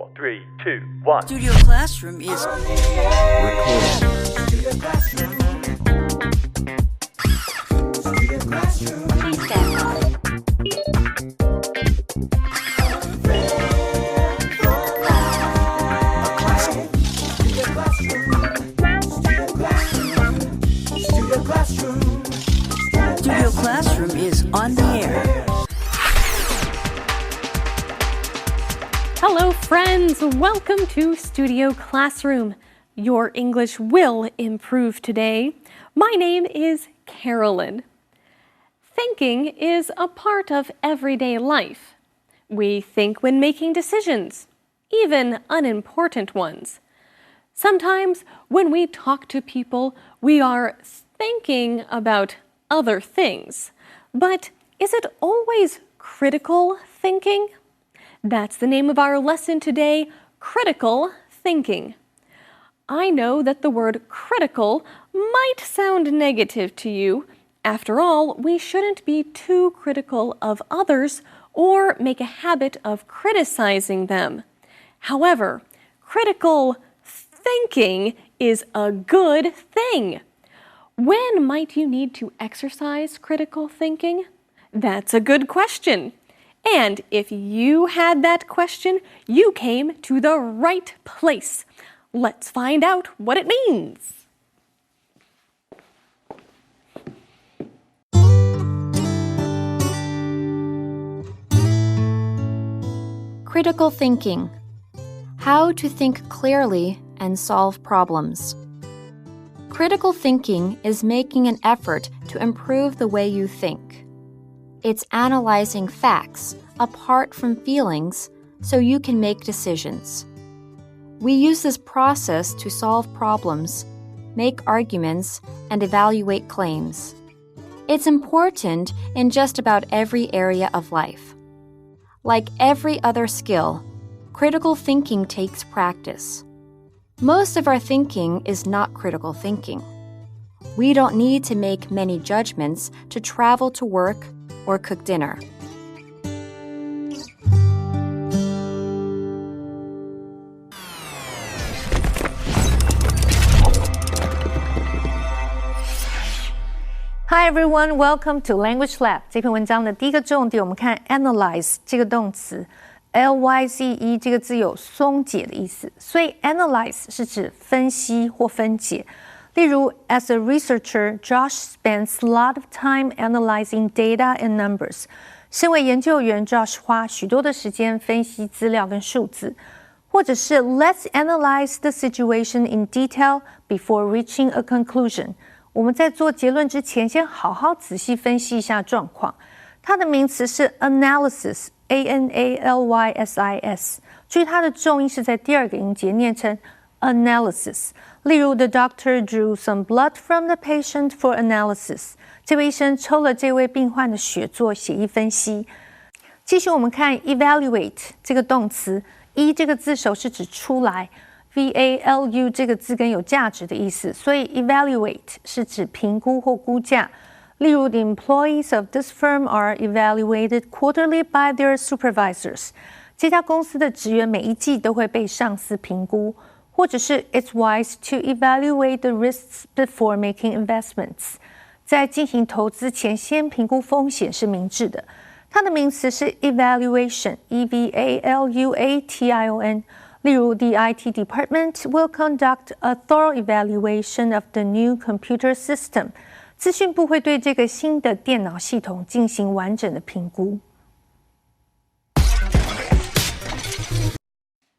4, 3, 2, 1. Studio Classroom is recording. Please stand by. Studio Classroom is on the air. Hello, friends. Welcome to Studio Classroom. Your English will improve today. My name is Carolyn. Thinking is a part of everyday life. We think when making decisions, even unimportant ones. Sometimes when we talk to people, we are thinking about other things. But is it always critical thinking? That's the name of our lesson today, critical thinking. I know that the word critical might sound negative to you. After all, we shouldn't be too critical of others or make a habit of criticizing them. However, critical thinking is a good thing. When might you need to exercise critical thinking? That's a good question. And if you had that question, you came to the right place. Let's find out what it means. Critical thinking. How to think clearly and solve problems. Critical thinking is making an effort to improve the way you think. It's analyzing facts apart from feelings so you can make decisions. We use this process to solve problems, make arguments, and evaluate claims. It's important in just about every area of life. Like every other skill, critical thinking takes practice. Most of our thinking is not critical thinking. We don't need to make many judgments to travel to work or cook dinner. Hi everyone, welcome to Language Lab. 这篇文章的第一个重点，我们看 analyze 这个动词 ，L-Y-Z-E 这个字有松解的意思，所以 analyze 是指分析或分解。例如 ，as a researcher, Josh spends a lot of time analyzing data and numbers. 身为研究员 ，Josh 花许多的时间分析资料跟数字。或者是 Let's analyze the situation in detail before reaching a conclusion. 我们在做结论之前，先好好仔细分析一下状况。它的名词是 analysis, A-N-A-L-Y-S-I-S。注意它的重音是在第二个音节，念成 analysis。例如 The doctor drew some blood from the patient for analysis。这位医生抽了这位病患的血做血液分析。继续我们看 evaluate 这个动词，这个字首是指出来。value 这个字根有价值的意思，所以 evaluate 是指评估或估价。例如 The employees of this firm are evaluated quarterly by their supervisors. 这家公司的职员每一季都会被上司评估。或者是 It's wise to evaluate the risks before making investments. 在进行投资前，先评估风险是明智的。它的名词是 evaluation, E-V-A-L-U-A-T-I-O-N。例如 The IT department will conduct a thorough evaluation of the new computer system. 资讯部会对这个新的电脑系统进行完整的评估。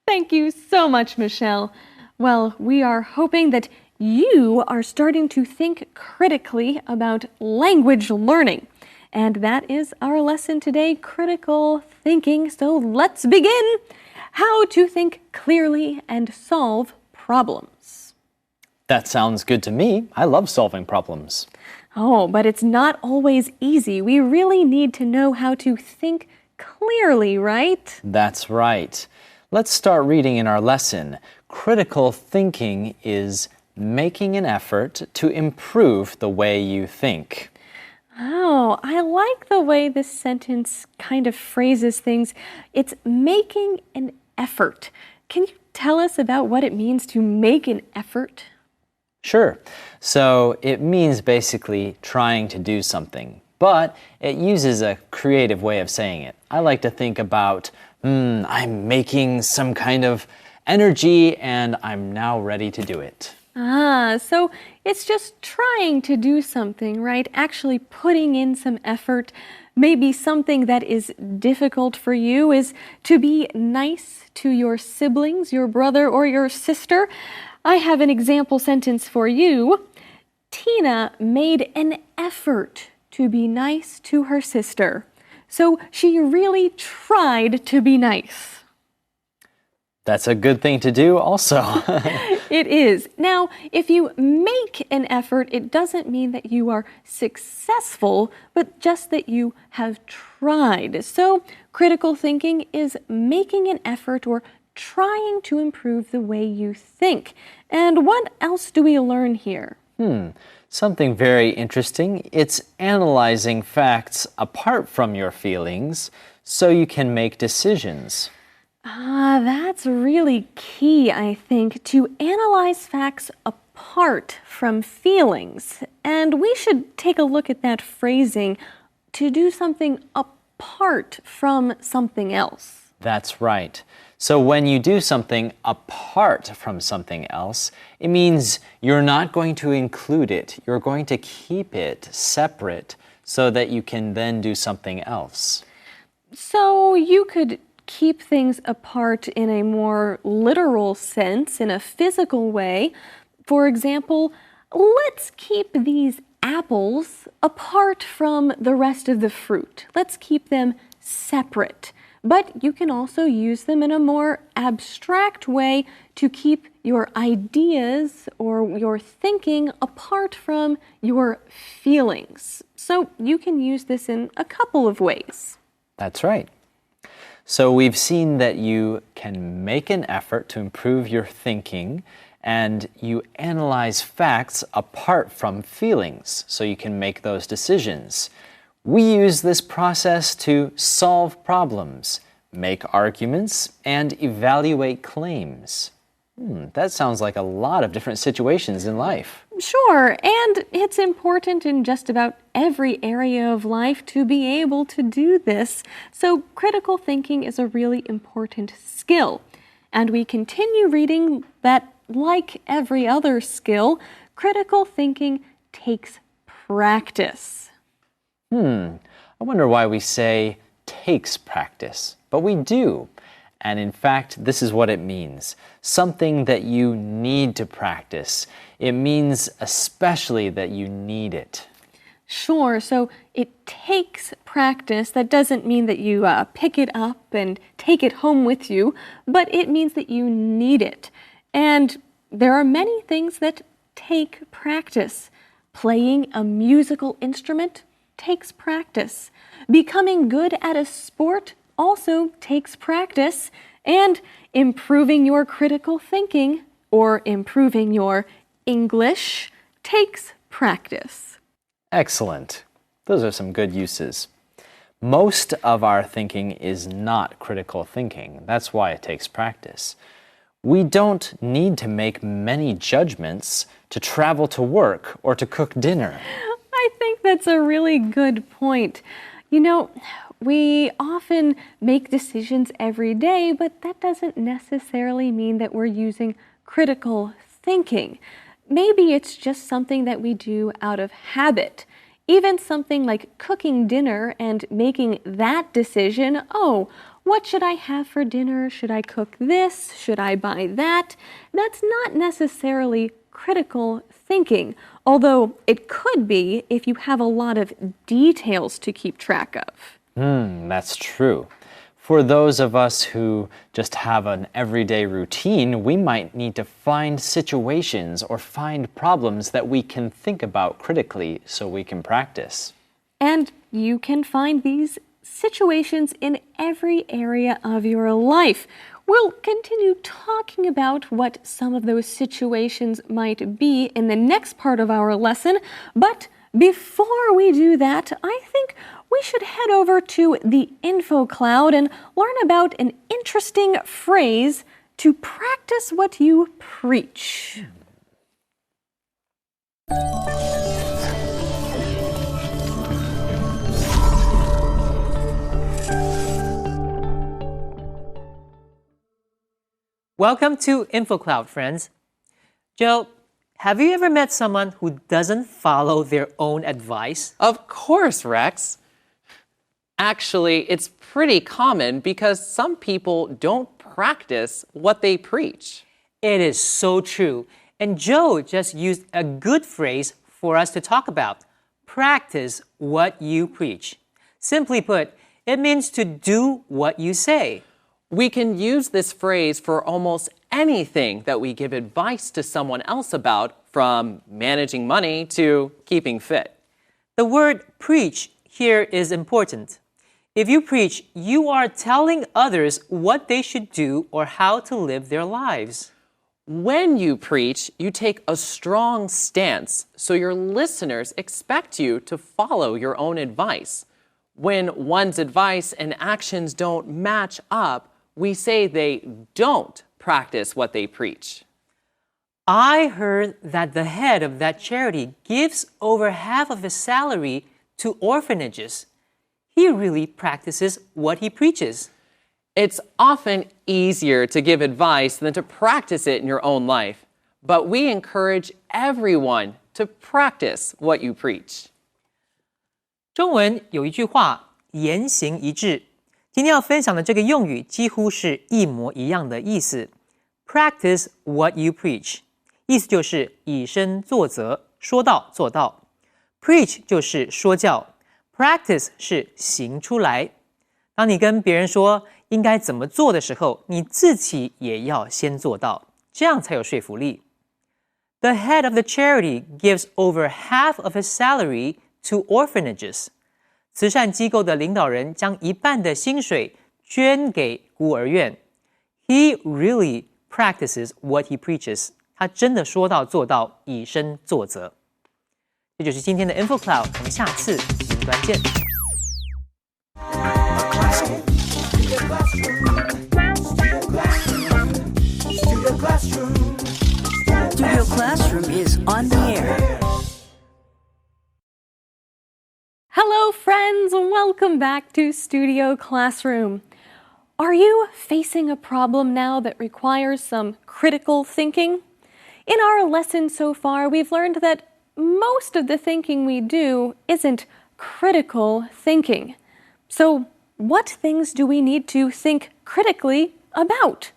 Thank you so much, Michelle. Well, we are hoping that you are starting to think critically about language learning. And that is our lesson today, critical thinking. So let's begin. How to think clearly and solve problems. That sounds good to me. I love solving problems. Oh, but it's not always easy. We really need to know how to think clearly, right? That's right. Let's start reading in our lesson. Critical thinking is making an effort to improve the way you think. Oh, I like the way this sentence kind of phrases things. It's making an effort. Can you tell us about what it means to make an effort? Sure. So it means basically trying to do something, but it uses a creative way of saying it. I like to think about, I'm making some kind of energy and I'm now ready to do it. So it's just trying to do something, right? Actually putting in some effort. Maybe something that is difficult for you is to be nice to your siblings, your brother or your sister. I have an example sentence for you. Tina made an effort to be nice to her sister. So she really tried to be nice. That's a good thing to do also. It is. Now, if you make an effort, it doesn't mean that you are successful, but just that you have tried. So, critical thinking is making an effort or trying to improve the way you think. And what else do we learn here? Something very interesting. It's analyzing facts apart from your feelings so you can make decisions. That's really key, I think, to analyze facts apart from feelings. And we should take a look at that phrasing, to do something apart from something else. That's right. So when you do something apart from something else, it means you're not going to include it. You're going to keep it separate so that you can then do something else. So you could keep things apart in a more literal sense, in a physical way. For example, let's keep these apples apart from the rest of the fruit. Let's keep them separate. But you can also use them in a more abstract way to keep your ideas or your thinking apart from your feelings. So you can use this in a couple of ways. That's right. So we've seen that you can make an effort to improve your thinking and you analyze facts apart from feelings so you can make those decisions. We use this process to solve problems, make arguments, and evaluate claims. That sounds like a lot of different situations in life. Sure, and it's important in just about every area of life to be able to do this. So critical thinking is a really important skill. And we continue reading that, like every other skill, critical thinking takes practice. I wonder why we say takes practice, but we do. And in fact, this is what it means. Something that you need to practice. It means especially that you need it. Sure, so it takes practice. That doesn't mean that you pick it up and take it home with you, but it means that you need it. And there are many things that take practice. Playing a musical instrument takes practice. Becoming good at a sport also takes practice. And improving your critical thinking or improving your English takes practice. Excellent. Those are some good uses. Most of our thinking is not critical thinking. That's why it takes practice. We don't need to make many judgments to travel to work or to cook dinner. I think that's a really good point. You know, we often make decisions every day, but that doesn't necessarily mean that we're using critical thinking. Maybe it's just something that we do out of habit. Even something like cooking dinner and making that decision, what should I have for dinner? Should I cook this? Should I buy that? That's not necessarily critical thinking, although it could be if you have a lot of details to keep track of. That's true. For those of us who just have an everyday routine, we might need to find situations or find problems that we can think about critically so we can practice. And you can find these situations in every area of your life. We'll continue talking about what some of those situations might be in the next part of our lesson, but before we do that, I think we should head over to the info cloud and learn about an interesting phrase to practice what you preach. Welcome to InfoCloud, friends. Joe, have you ever met someone who doesn't follow their own advice? Of course, Rex. Actually, it's pretty common because some people don't practice what they preach. It is so true. And Joe just used a good phrase for us to talk about. Practice what you preach. Simply put, it means to do what you say. We can use this phrase for almost anything that we give advice to someone else about, from managing money to keeping fit. The word preach here is important. If you preach, you are telling others what they should do or how to live their lives. When you preach, you take a strong stance, so your listeners expect you to follow your own advice. When one's advice and actions don't match up, we say they don't practice what they preach. I heard that the head of that charity gives over half of his salary to orphanages. He really practices what he preaches. It's often easier to give advice than to practice it in your own life, but we encourage everyone to practice what you preach. 中文有一句话，言行一致。今天要分享的这个用语几乎是一模一样的意思。Practice what you preach， 意思就是以身作则，说到做到。Preach 就是说教 ，practice 是行出来。当你跟别人说应该怎么做的时候，你自己也要先做到，这样才有说服力。The head of the charity gives over half of his salary to orphanages. 慈善机构的领导人将一半的薪水捐给孤儿院。He really practices what he preaches. 他真的说到做到，以身作则。这就是今天的 InfoCloud， 我们下次云端见。Studio Classroom is on the air. Hello, friends. Welcome back to Studio Classroom. Are you facing a problem now that requires some critical thinking? In our lesson so far, we've learned that most of the thinking we do isn't critical thinking. So, what things do we need to think critically about?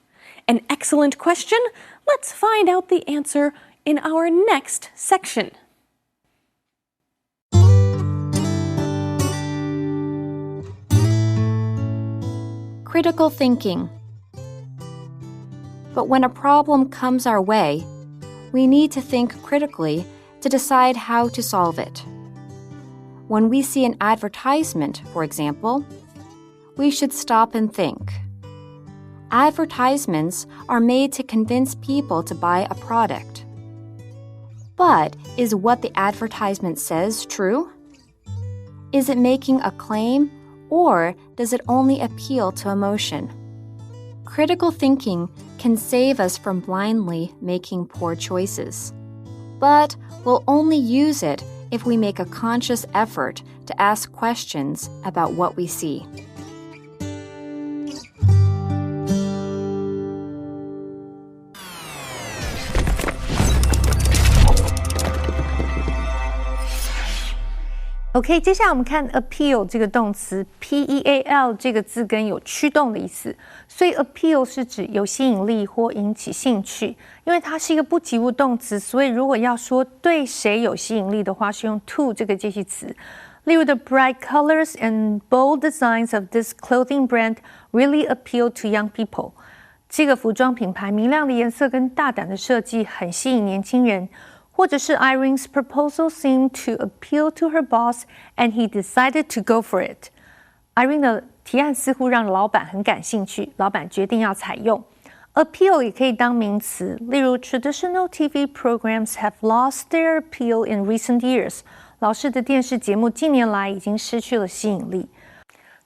An excellent question. Let's find out the answer in our next section. Critical thinking. But when a problem comes our way, we need to think critically to decide how to solve it. When we see an advertisement, for example, we should stop and think. Advertisements are made to convince people to buy a product. But is what the advertisement says true? Is it making a claim, or does it only appeal to emotion? Critical thinking can save us from blindly making poor choices. But we'll only use it if we make a conscious effort to ask questions about what we see. OK， 接下来我们看 appeal 这个动词 ，P-E-A-L 这个字根有驱动的意思，所以 appeal 是指有吸引力或引起兴趣。因为它是一个不及物动词，所以如果要说对谁有吸引力的话，是用 to 这个介系词。例如 ，the bright colors and bold designs of this clothing brand really appeal to young people。这个服装品牌明亮的颜色跟大胆的设计很吸引年轻人。或者是 Irene's proposal seemed to appeal to her boss, and he decided to go for it. Irene 的提案似乎让老板很感兴趣，老板决定要采用。Appeal 也可以当名词，例如 traditional TV programs have lost their appeal in recent years. 老式的电视节目近年来已经失去了吸引力。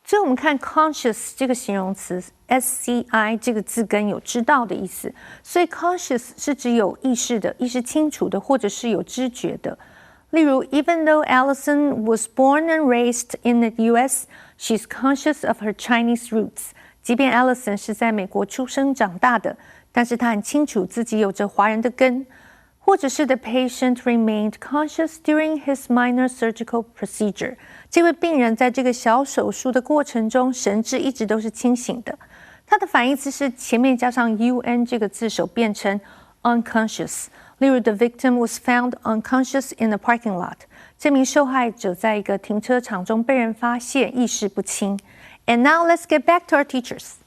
最后我们看 conscious 这个形容词 SCI 这个字根有知道的意思，所以 conscious 是指有意识的、意识清楚的，或者是有知觉的。例如 Even though Allison was born and raised in the U.S., she's conscious of her Chinese roots. 即便 Allison 是在美国出生长大的，但是她很清楚自己有着华人的根。或者是 The patient remained conscious during his minor surgical procedure. 这位病人在这个小手术的过程中，神志一直都是清醒的。它的反义词是前面加上 un 这个字首变成 unconscious。例如 The victim was found unconscious in the parking lot. 这名受害者在一个停车场中被人发现意识不清。And now let's get back to our teachers.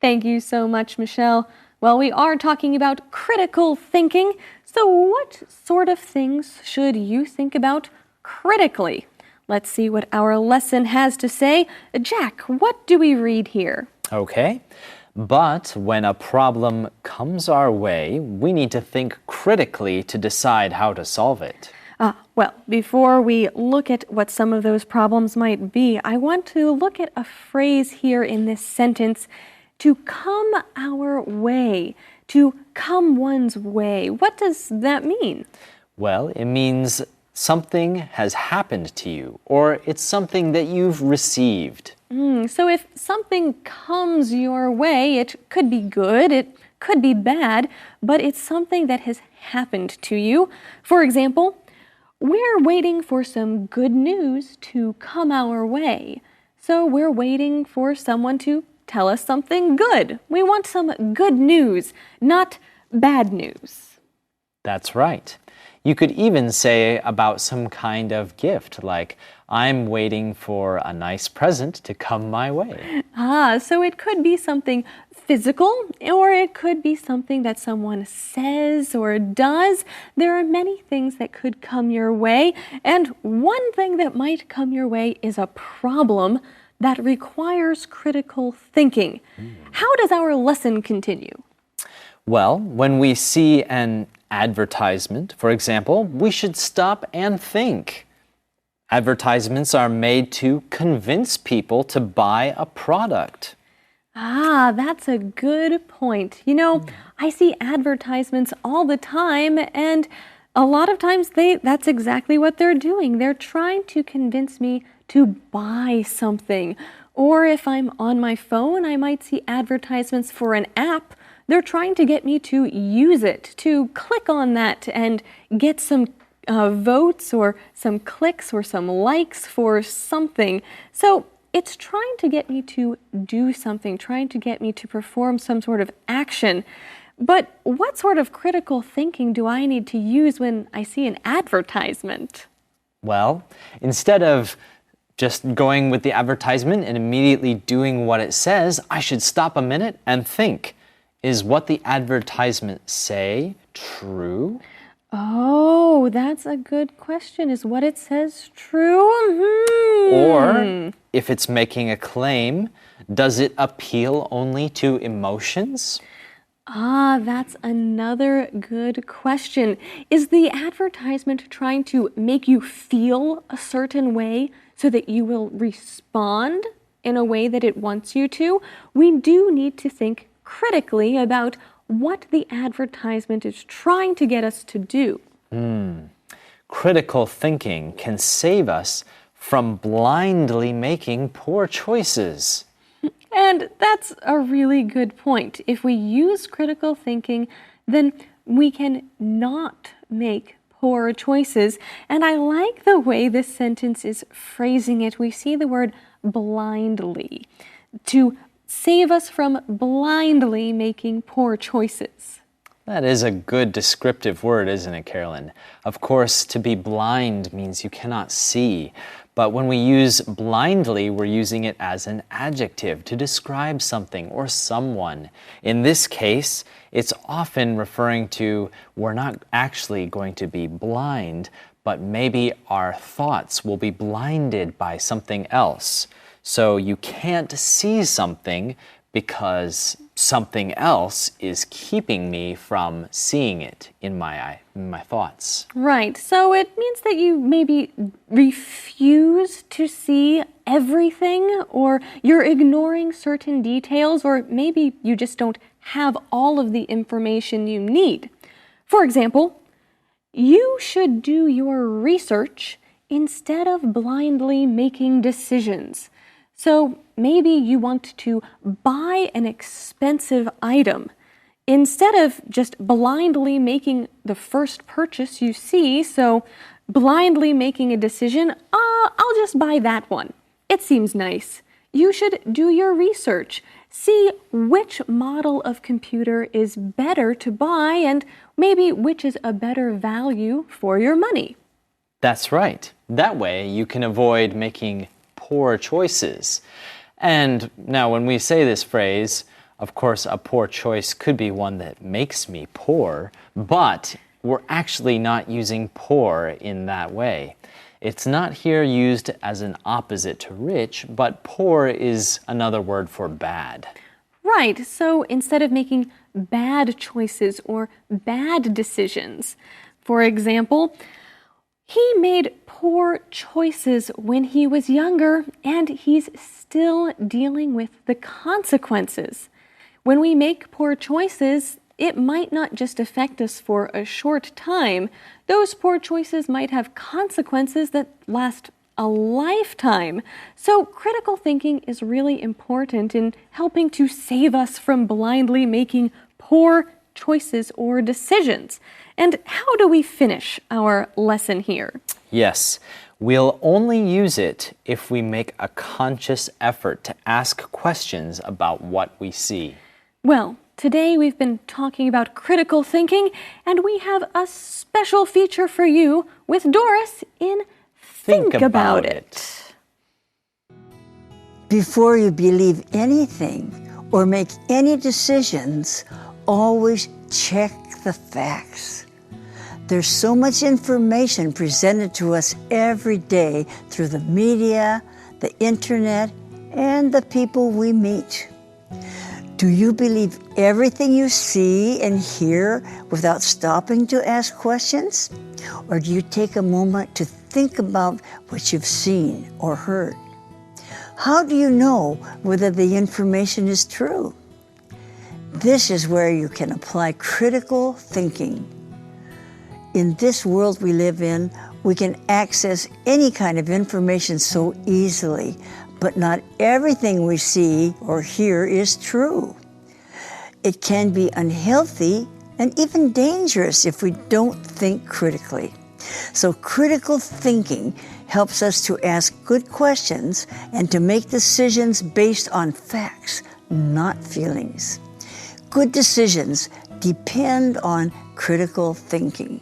Thank you so much, Michelle. Well, we are talking about critical thinking. So what sort of things should you think about critically? Let's see what our lesson has to say. Jack, what do we read here? Okay. But when a problem comes our way, we need to think critically to decide how to solve it. Well, before we look at what some of those problems might be, I want to look at a phrase here in this sentence. To come our way, to come one's way. What does that mean? Well, it means something has happened to you, or it's something that you've received. So if something comes your way, it could be good, it could be bad, but it's something that has happened to you. For example, we're waiting for some good news to come our way. So we're waiting for someone to tell us something good. We want some good news, not bad news. That's right. You could even say about some kind of gift, like, I'm waiting for a nice present to come my way. So it could be something physical, or it could be something that someone says or does. There are many things that could come your way, and one thing that might come your way is a problem that requires critical thinking. How does our lesson continue? Well, when we see an advertisement, for example, we should stop and think. Advertisements are made to convince people to buy a product. That's a good point. You know, I see advertisements all the time, and a lot of times that's exactly what they're doing. They're trying to convince me to buy something. Or if I'm on my phone, I might see advertisements for an app. They're trying to get me to use it, to click on that and get some votes or some clicks or some likes for something. So it's trying to get me to do something, trying to get me to perform some sort of action. But what sort of critical thinking do I need to use when I see an advertisement? Well, instead of just going with the advertisement and immediately doing what it says, I should stop a minute and think, is what the advertisement say true? Oh, that's a good question. Is what it says true? Or if it's making a claim, does it appeal only to emotions? That's another good question. Is the advertisement trying to make you feel a certain way so that you will respond in a way that it wants you to? We do need to think critically about what the advertisement is trying to get us to do. Critical thinking can save us from blindly making poor choices. And that's a really good point. If we use critical thinking, then we can not make poor choices. And I like the way this sentence is phrasing it. We see the word blindly, to save us from blindly making poor choices. That is a good descriptive word, isn't it, Carolyn? Of course, to be blind means you cannot see. But when we use blindly, we're using it as an adjective to describe something or someone. In this case, it's often referring to we're not actually going to be blind, but maybe our thoughts will be blinded by something else. So you can't see something because something else is keeping me from seeing it in my thoughts. Right. So it means that you maybe refuse to see everything, or you're ignoring certain details, or maybe you just don't have all of the information you need. For example, you should do your research instead of blindly making decisions. So maybe you want to buy an expensive item. Instead of just blindly making the first purchase you see, so blindly making a decision, I'll just buy that one. It seems nice. You should do your research. See which model of computer is better to buy and maybe which is a better value for your money. That's right. That way you can avoid making poor choices. And now when we say this phrase, of course, a poor choice could be one that makes me poor, but we're actually not using poor in that way. It's not here used as an opposite to rich, but poor is another word for bad. Right, so instead of making bad choices or bad decisions, for example, he made poor choices when he was younger, and he's still dealing with the consequences. When we make poor choices, it might not just affect us for a short time. Those poor choices might have consequences that last a lifetime. So critical thinking is really important in helping to save us from blindly making poor choices or decisions. And how do we finish our lesson here? Yes, we'll only use it if we make a conscious effort to ask questions about what we see. Well, today we've been talking about critical thinking, and we have a special feature for you with Doris in Think About It. Before you believe anything or make any decisions, always check the facts. There's so much information presented to us every day through the media, the internet, and the people we meet. Do you believe everything you see and hear without stopping to ask questions? Or do you take a moment to think about what you've seen or heard? How do you know whether the information is true? This is where you can apply critical thinking. In this world we live in, we can access any kind of information so easily, but not everything we see or hear is true. It can be unhealthy and even dangerous if we don't think critically. So critical thinking helps us to ask good questions and to make decisions based on facts, not feelings. Good decisions depend on critical thinking.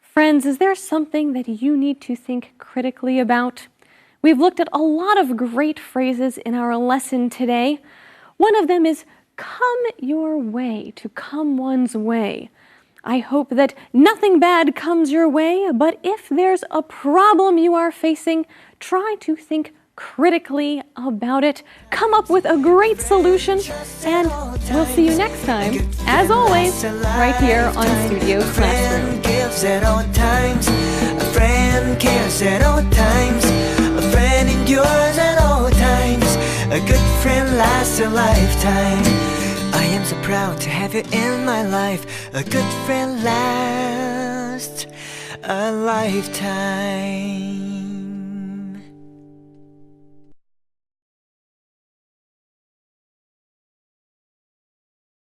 Friends, is there something that you need to think critically about? We've looked at a lot of great phrases in our lesson today. One of them is come your way, to come one's way. I hope that nothing bad comes your way, but if there's a problem you are facing, try to think critically about it, come up with a great solution, and we'll see you next time, as always, right here on Studio Classroom. Gives at all times. A friend cares at all times. A friend endures at all times. A good friend lasts a lifetime. I am so proud to have you in my life. A good friend lasts a lifetime.